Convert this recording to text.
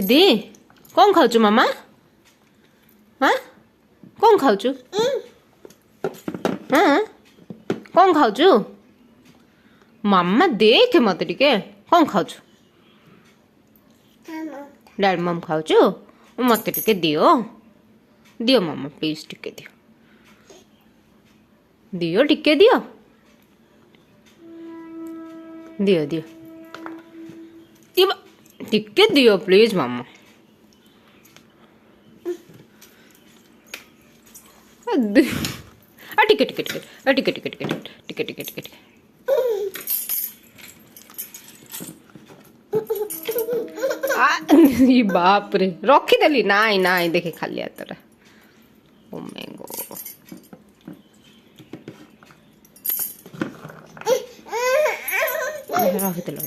दे कौन खाऊ मामा हाँ कौन खाऊ हाँ कौन खाऊ मामा देख मत टिके कौन खाऊ डालमम खाऊ मत टिके दियो दियो मामा प्लीज टिके दियो दियो टिके दियो दियो दियो टिके दियो प्लीज मामा टिके टिके टिके टिके टिके टिके टिके टिके टिके टिके ये बाप रे रखीदेली नाई नाई देखे खाली हाथ ओ मैंगो रखीदेल